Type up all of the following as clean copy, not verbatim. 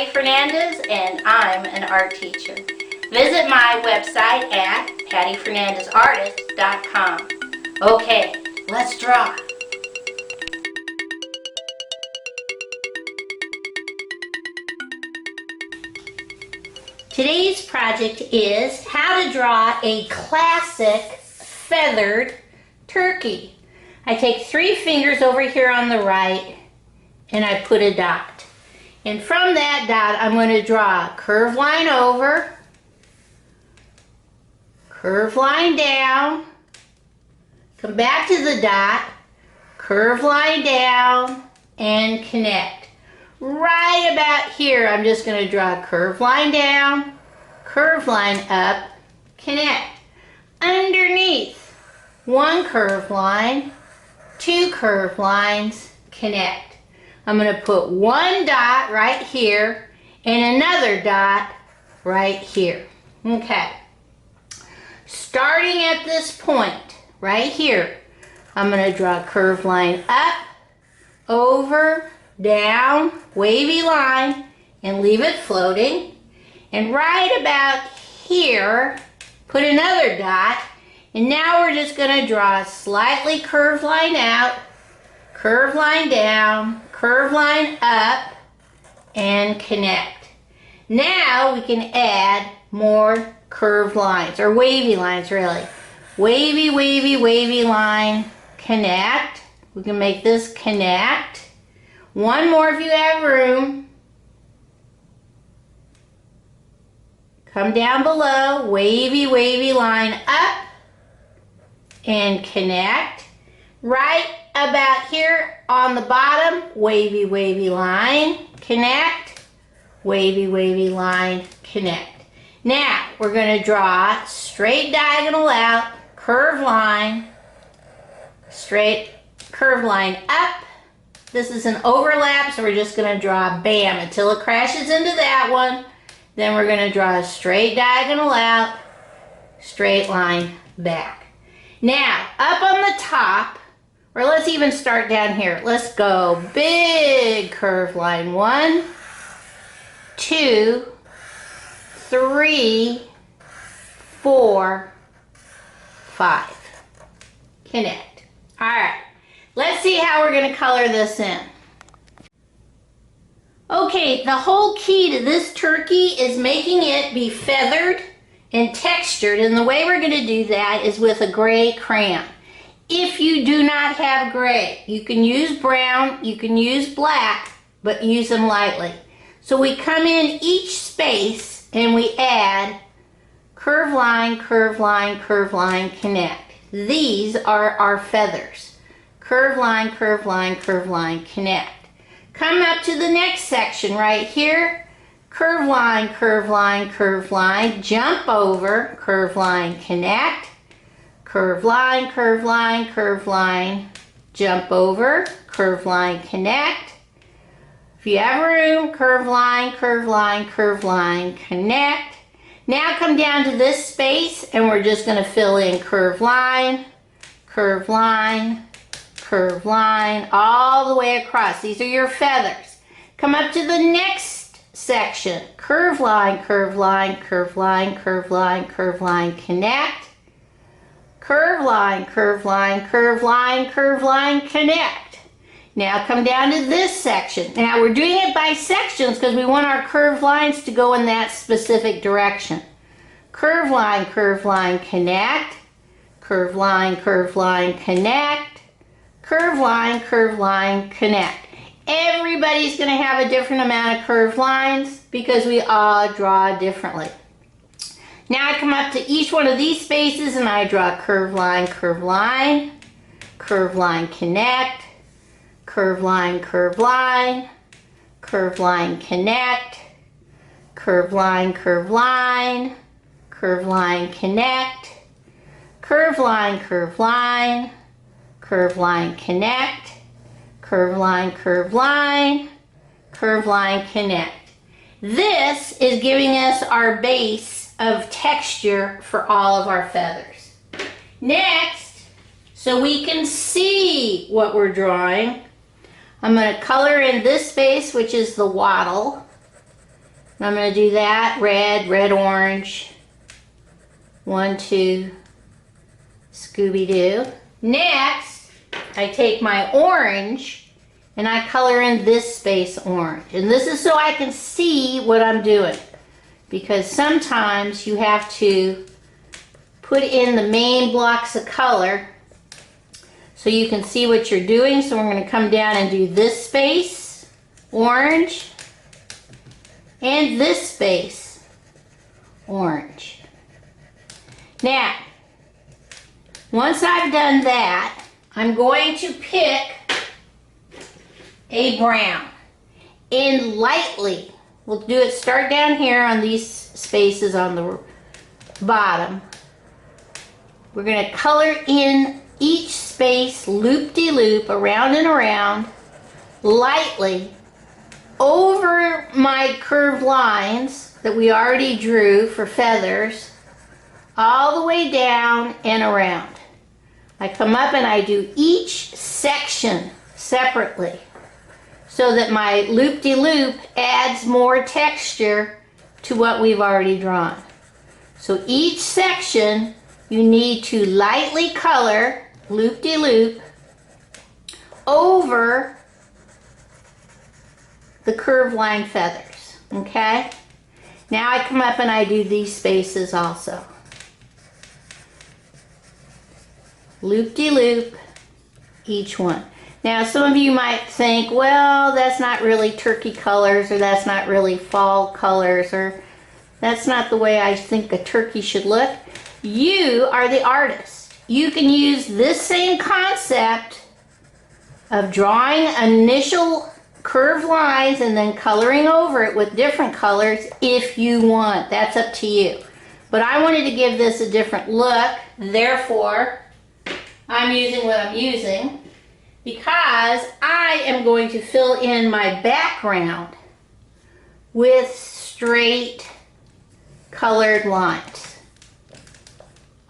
Patty Fernandez and I'm an art teacher. Visit my website at pattyfernandezartist.com. Okay, let's draw. Today's project is how to draw a classic feathered turkey. I take 3 fingers over here on the right and I put a dot. And from that dot I'm going to draw a curved line over, curved line down, come back to the dot, curved line down, and connect. Right about here, I'm just going to draw a curved line down, curved line up, connect. Underneath, 1 curved line, 2 curved lines, connect. I'm going to put 1 dot right here and another dot right here. Okay. Starting at this point, right here, I'm going to draw a curved line up, over, down, wavy line, and leave it floating. And right about here, put another dot. And now we're just going to draw a slightly curved line out, curved line down, curved line up, and connect. Now we can add more curved lines, or wavy lines really. Wavy, wavy, wavy line, connect. We can make this connect. 1 more if you have room. Come down below, wavy, wavy line up, and connect. Right about here on the bottom, wavy, wavy line, connect, wavy, wavy line, connect. Now, we're going to draw straight diagonal out, curved line, straight curved line up. This is an overlap, so we're just going to draw bam until it crashes into that one. Then we're going to draw a straight diagonal out, straight line back. Now, up on the top, or let's even start down here. Let's go big curved line. 1, 2, 3, 4, 5. Connect. All right. Let's see how we're going to color this in. Okay, the whole key to this turkey is making it be feathered and textured, and the way we're going to do that is with a gray crayon. If you do not have gray, you can use brown, you can use black, but use them lightly. So we come in each space and we add curved line, curved line, curved line, connect. These are our feathers. Curved line, curved line, curved line, connect. Come up to the next section right here. Curved line, curved line, curved line, jump over, curved line, connect. Curved line, curved line, curved line, jump over, curved line, connect. If you have room, curved line, curved line, curved line, connect. Now come down to this space and we're just going to fill in curved line, curved line, curved line, all the way across. These are your feathers. Come up to the next section. Curved line, curved line, curved line, curved line, curved line, connect. Curved line, curved line, curved line, curved line, connect. Now come down to this section. Now we're doing it by sections because we want our curved lines to go in that specific direction. Curved line, connect. Curved line, connect. Curved line, connect. Everybody's going to have a different amount of curved lines because we all draw differently. Now I come up to each one of these spaces and I draw curved line, curved line, curved line, connect, curved line, curved line, curved line, connect, curved line, curved line, curved line, connect, curved line, curved line, curved line, connect, curved line, curved line, curved line, connect. This is giving us our base of texture for all of our feathers. Next, so we can see what we're drawing, I'm going to color in this space, which is the wattle. I'm going to do that. Red, red, orange. 1, 2, Scooby-Doo. Next, I take my orange and I color in this space orange. And this is so I can see what I'm doing. Because sometimes you have to put in the main blocks of color so you can see what you're doing. So we're going to come down and do this space orange and this space orange. Now, once I've done that, I'm going to pick a brown and lightly, we'll do it, start down here on these spaces on the bottom. We're going to color in each space loop-de-loop around and around lightly over my curved lines that we already drew for feathers, all the way down and around. I come up and I do each section separately so that my loop-de-loop adds more texture to what we've already drawn. So each section you need to lightly color loop-de-loop over the curved line feathers, okay? Now I come up and I do these spaces also. Loop-de-loop, each one. Now some of you might think, well, that's not really turkey colors, or that's not really fall colors, or that's not the way I think a turkey should look. You are the artist. You can use this same concept of drawing initial curved lines and then coloring over it with different colors if you want. That's up to you. But I wanted to give this a different look, therefore I'm using what I'm using, because I am going to fill in my background with straight colored lines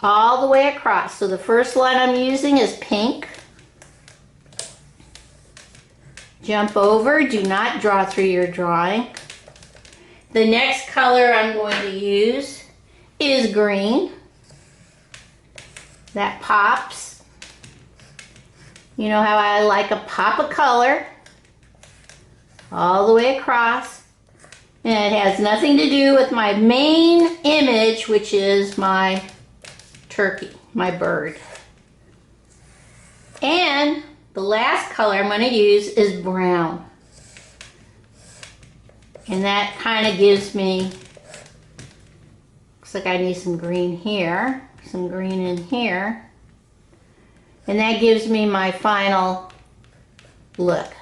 all the way across. So the first line I'm using is pink. Jump over, do not draw through your drawing. The next color I'm going to use is green. That pops. You know how I like a pop of color all the way across. And it has nothing to do with my main image, which is my turkey, my bird. And the last color I'm going to use is brown. And that kind of gives me, looks like I need some green here, some green in here. And that gives me my final look.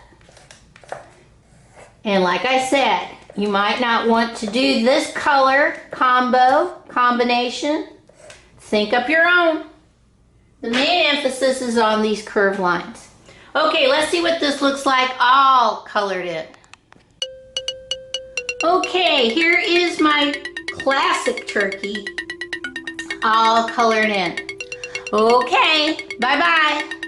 And like I said, you might not want to do this color combination. Think up your own. The main emphasis is on these curved lines. Okay, let's see what this looks like all colored in. Okay, here is my classic turkey all colored in. Okay, bye-bye.